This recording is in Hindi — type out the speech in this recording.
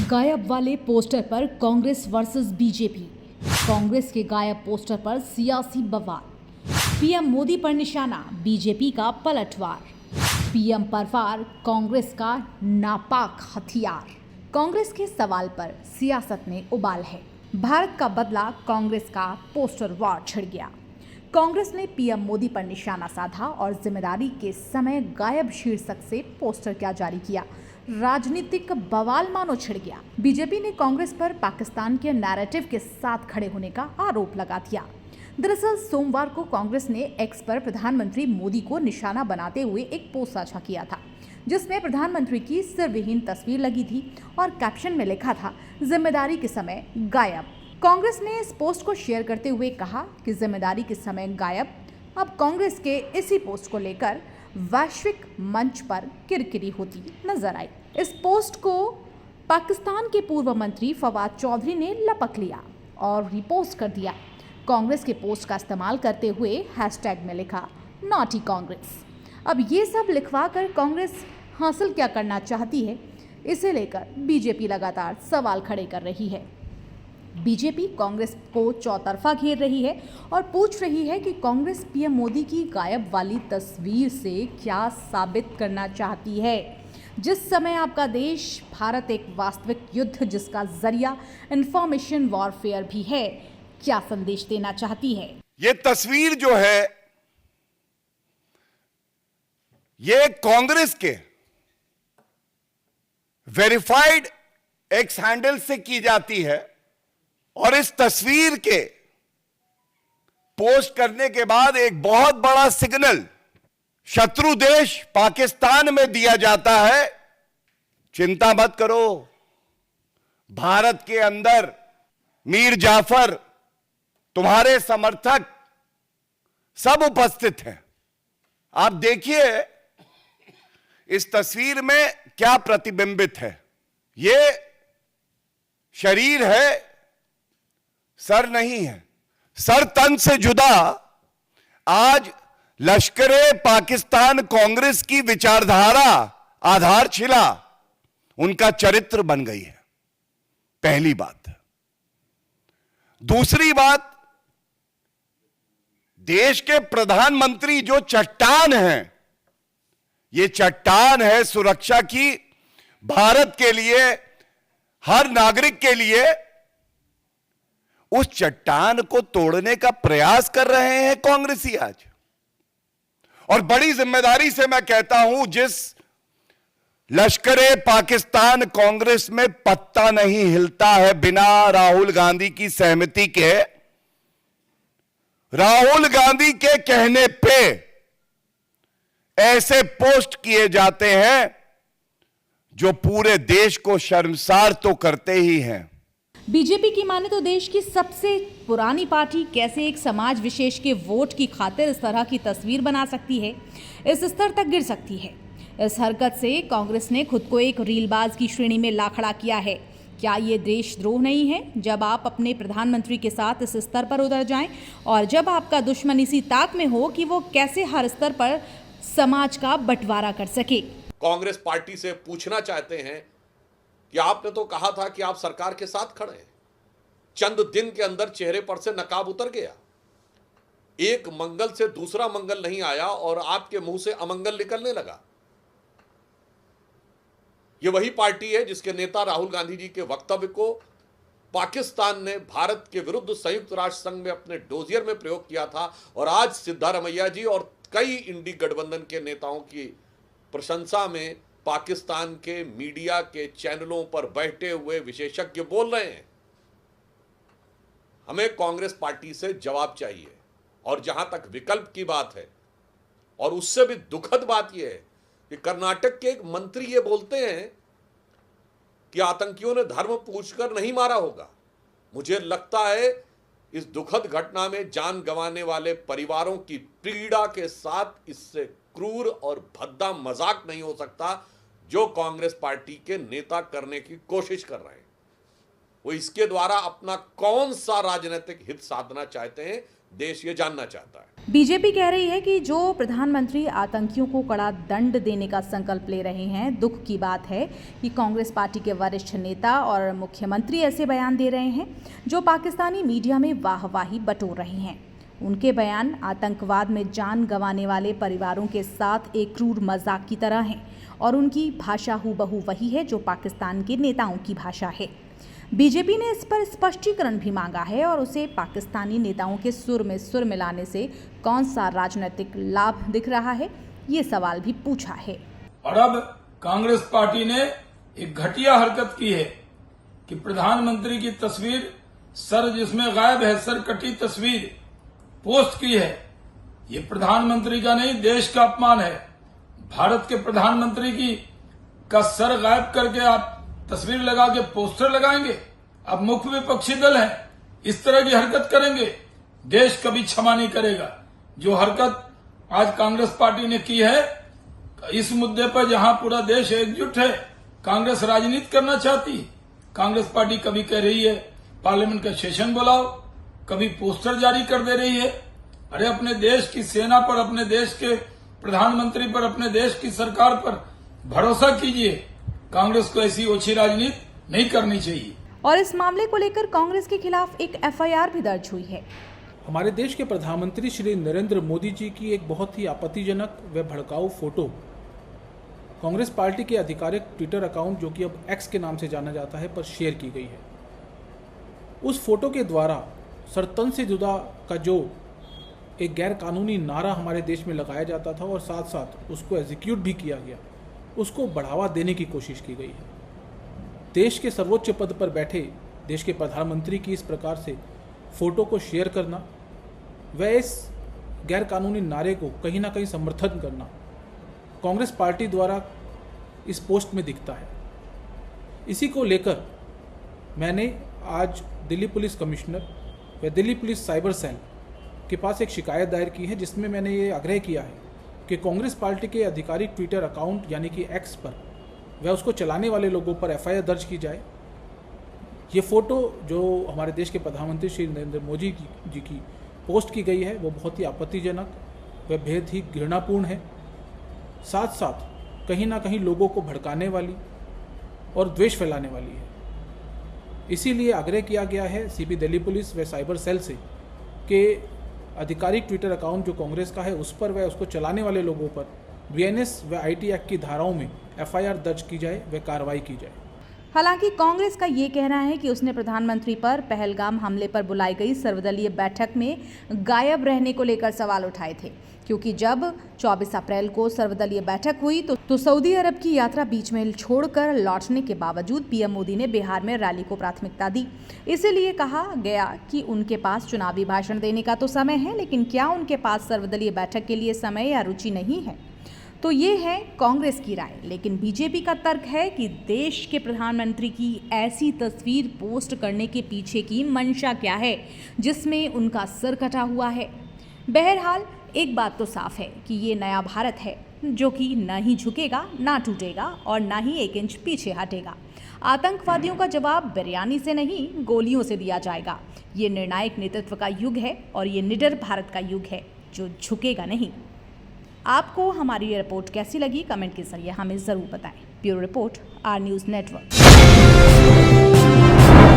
गायब वाले पोस्टर पर कांग्रेस वर्सेस बीजेपी। कांग्रेस के गायब पोस्टर पर सियासी बवाल। पीएम मोदी पर निशाना, बीजेपी का पलटवार। पीएम पर वार, कांग्रेस का नापाक हथियार। कांग्रेस के सवाल पर सियासत में उबाल है। भारत का बदला, कांग्रेस का पोस्टर वार छिड़ गया। कांग्रेस ने पीएम मोदी पर निशाना साधा और जिम्मेदारी के समय गायब शीर्षक से पोस्टर क्या जारी किया। राजनीतिक बवाल मानो छिड़ गया। बीजेपी ने कांग्रेस पर पाकिस्तान के नैरेटिव के साथ खड़े होने का आरोप लगा दिया। दरअसल सोमवार को कांग्रेस ने एक्स पर प्रधानमंत्री मोदी को निशाना बनाते हुए एक पोस्ट साझा किया था, जिसमें प्रधानमंत्री की सिरविहीन तस्वीर लगी थी और कैप्शन में लिखा था, जिम्मेदारी के समय गायब। कांग्रेस ने इस पोस्ट को शेयर करते हुए कहा कि जिम्मेदारी के समय गायब। अब कांग्रेस के इसी पोस्ट को लेकर वैश्विक मंच पर किरकिरी होती नजर आई। इस पोस्ट को पाकिस्तान के पूर्व मंत्री फवाद चौधरी ने लपक लिया और रिपोस्ट कर दिया। कांग्रेस के पोस्ट का इस्तेमाल करते हुए हैशटैग में लिखा, नॉटी कांग्रेस। अब ये सब लिखवा कर कांग्रेस हासिल क्या करना चाहती है, इसे लेकर बीजेपी लगातार सवाल खड़े कर रही है। बीजेपी कांग्रेस को चौतरफा घेर रही है और पूछ रही है कि कांग्रेस पीएम मोदी की गायब वाली तस्वीर से क्या साबित करना चाहती है। जिस समय आपका देश भारत एक वास्तविक युद्ध जिसका जरिया इंफॉर्मेशन वॉरफेयर भी है, क्या संदेश देना चाहती है। ये तस्वीर जो है ये कांग्रेस के वेरीफाइड एक्स हैंडल से की जाती है और इस तस्वीर के पोस्ट करने के बाद एक बहुत बड़ा सिग्नल शत्रु देश पाकिस्तान में दिया जाता है, चिंता मत करो, भारत के अंदर मीर जाफर, तुम्हारे समर्थक सब उपस्थित हैं। आप देखिए इस तस्वीर में क्या प्रतिबिंबित है। ये शरीर है, सर नहीं है। सर तन से जुदा आज लश्करे पाकिस्तान कांग्रेस की विचारधारा आधारशिला उनका चरित्र बन गई है। पहली बात। दूसरी बात, देश के प्रधानमंत्री जो चट्टान हैं, ये चट्टान है सुरक्षा की, भारत के लिए, हर नागरिक के लिए। उस चट्टान को तोड़ने का प्रयास कर रहे हैं कांग्रेसी आज। और बड़ी जिम्मेदारी से मैं कहता हूं, जिस लश्करे पाकिस्तान कांग्रेस में पत्ता नहीं हिलता है बिना राहुल गांधी की सहमति के, राहुल गांधी के कहने पे ऐसे पोस्ट किए जाते हैं जो पूरे देश को शर्मसार तो करते ही हैं। बीजेपी की माने तो देश की सबसे पुरानी पार्टी कैसे एक समाज विशेष के वोट की खातिर इस तरह की तस्वीर बना सकती है, इस स्तर तक गिर सकती है। इस हरकत से कांग्रेस ने खुद को एक रीलबाज की श्रेणी में ला खड़ा किया है। क्या ये देशद्रोह नहीं है जब आप अपने प्रधानमंत्री के साथ इस स्तर पर उतर जाएं और जब आपका दुश्मन इसी ताक में हो कि वो कैसे हर स्तर पर समाज का बंटवारा कर सके। कांग्रेस पार्टी से पूछना चाहते हैं कि आपने तो कहा था कि आप सरकार के साथ खड़े हैं। चंद दिन के अंदर चेहरे पर से नकाब उतर गया। एक मंगल से दूसरा मंगल नहीं आया और आपके मुंह से अमंगल निकलने लगा। यह वही पार्टी है जिसके नेता राहुल गांधी जी के वक्तव्य को पाकिस्तान ने भारत के विरुद्ध संयुक्त राष्ट्र संघ में अपने डोजियर में प्रयोग किया था और आज सिद्धारमैया जी और कई इंडी गठबंधन के नेताओं की प्रशंसा में पाकिस्तान के मीडिया के चैनलों पर बैठे हुए विशेषज्ञ बोल रहे हैं। हमें कांग्रेस पार्टी से जवाब चाहिए। और जहां तक विकल्प की बात है, और उससे भी दुखद बात यह है कि कर्नाटक के एक मंत्री ये बोलते हैं कि आतंकियों ने धर्म पूछकर नहीं मारा होगा। मुझे लगता है इस दुखद घटना में जान गंवाने वाले परिवारों की पीड़ा के साथ इससे क्रूर और भद्दा मजाक नहीं हो सकता जो कांग्रेस पार्टी के नेता करने की कोशिश कर रहे हैं। वो इसके द्वारा अपना कौन सा राजनीतिक हित साधना चाहते हैं, देश ये जानना चाहता है। बीजेपी कह रही है कि जो प्रधानमंत्री आतंकियों को कड़ा दंड देने का संकल्प ले रहे हैं, दुख की बात है कि कांग्रेस पार्टी के वरिष्ठ नेता और मुख्यमंत्री ऐसे बयान दे रहे हैं जो पाकिस्तानी मीडिया में वाहवाही बटोर रहे हैं। उनके बयान आतंकवाद में जान गंवाने वाले परिवारों के साथ एक क्रूर मजाक की तरह हैं और उनकी भाषा हूबहू वही है जो पाकिस्तान के नेताओं की भाषा है। बीजेपी ने इस पर स्पष्टीकरण भी मांगा है और उसे पाकिस्तानी नेताओं के सुर में सुर मिलाने से कौन सा राजनीतिक लाभ दिख रहा है, ये सवाल भी पूछा है। और अब कांग्रेस पार्टी ने एक घटिया हरकत की है कि प्रधानमंत्री की तस्वीर सर जिसमें गायब है, सर कटी तस्वीर पोस्ट की है। ये प्रधानमंत्री का नहीं, देश का अपमान है। भारत के प्रधानमंत्री का सर गायब करके आप तस्वीर लगा के पोस्टर लगाएंगे? अब मुख्य विपक्षी दल है, इस तरह की हरकत करेंगे, देश कभी क्षमा नहीं करेगा। जो हरकत आज कांग्रेस पार्टी ने की है इस मुद्दे पर, जहां पूरा देश एकजुट है, कांग्रेस राजनीति करना चाहती है। कांग्रेस पार्टी कभी कह रही है पार्लियामेंट का सेशन बुलाओ, कभी पोस्टर जारी कर दे रही है। अरे अपने देश की सेना पर, अपने देश के प्रधानमंत्री पर, अपने देश की सरकार पर भरोसा कीजिए। कांग्रेस को ऐसी ओछी राजनीति नहीं करनी चाहिए। और इस मामले को लेकर कांग्रेस के खिलाफ एक एफआईआर भी दर्ज हुई है। हमारे देश के प्रधानमंत्री श्री नरेंद्र मोदी जी की एक बहुत ही आपत्तिजनक व भड़काऊ फोटो कांग्रेस पार्टी के आधिकारिक ट्विटर अकाउंट, जो कि अब एक्स के नाम से जाना जाता है, पर शेयर की गई है। उस फोटो के द्वारा सरतन से जुदा का जो एक गैर कानूनी नारा हमारे देश में लगाया जाता था और साथ साथ उसको एग्जीक्यूट भी किया गया, उसको बढ़ावा देने की कोशिश की गई है। देश के सर्वोच्च पद पर बैठे देश के प्रधानमंत्री की इस प्रकार से फोटो को शेयर करना व इस गैर कानूनी नारे को कहीं ना कहीं समर्थन करना कांग्रेस पार्टी द्वारा इस पोस्ट में दिखता है। इसी को लेकर मैंने आज दिल्ली पुलिस कमिश्नर व दिल्ली पुलिस साइबर सेल के पास एक शिकायत दायर की है, जिसमें मैंने ये आग्रह किया है कि कांग्रेस पार्टी के आधिकारिक ट्विटर अकाउंट यानी कि एक्स पर व उसको चलाने वाले लोगों पर एफआईआर दर्ज की जाए। ये फ़ोटो जो हमारे देश के प्रधानमंत्री श्री नरेंद्र मोदी जी की पोस्ट की गई है वो बहुत ही आपत्तिजनक व बेहद ही घृणापूर्ण है, साथ साथ कहीं ना कहीं लोगों को भड़काने वाली और द्वेष फैलाने वाली है। इसीलिए आग्रह किया गया है सीपी दिल्ली पुलिस व साइबर सेल से कि आधिकारिक ट्विटर अकाउंट जो कांग्रेस का है उस पर व उसको चलाने वाले लोगों पर बीएनएस व आईटी एक्ट की धाराओं में एफआईआर दर्ज की जाए व कार्रवाई की जाए। हालांकि कांग्रेस का ये कहना है कि उसने प्रधानमंत्री पर पहलगाम हमले पर बुलाई गई सर्वदलीय बैठक में गायब रहने को लेकर सवाल उठाए थे, क्योंकि जब 24 अप्रैल को सर्वदलीय बैठक हुई तो सऊदी अरब की यात्रा बीच में छोड़कर लौटने के बावजूद पीएम मोदी ने बिहार में रैली को प्राथमिकता दी। इसीलिए कहा गया कि उनके पास चुनावी भाषण देने का तो समय है, लेकिन क्या उनके पास सर्वदलीय बैठक के लिए समय या रुचि नहीं है? तो ये है कांग्रेस की राय। लेकिन बीजेपी का तर्क है कि देश के प्रधानमंत्री की ऐसी तस्वीर पोस्ट करने के पीछे की मंशा क्या है जिसमें उनका सर कटा हुआ है। बहरहाल एक बात तो साफ है कि ये नया भारत है जो कि न ही झुकेगा, ना टूटेगा और ना ही 1 इंच पीछे हटेगा। आतंकवादियों का जवाब बिरयानी से नहीं, गोलियों से दिया जाएगा। ये निर्णायक नेतृत्व का युग है और ये निडर भारत का युग है जो झुकेगा नहीं। आपको हमारी ये रिपोर्ट कैसी लगी, कमेंट के जरिए हमें ज़रूर बताएं। Bureau report, R news network.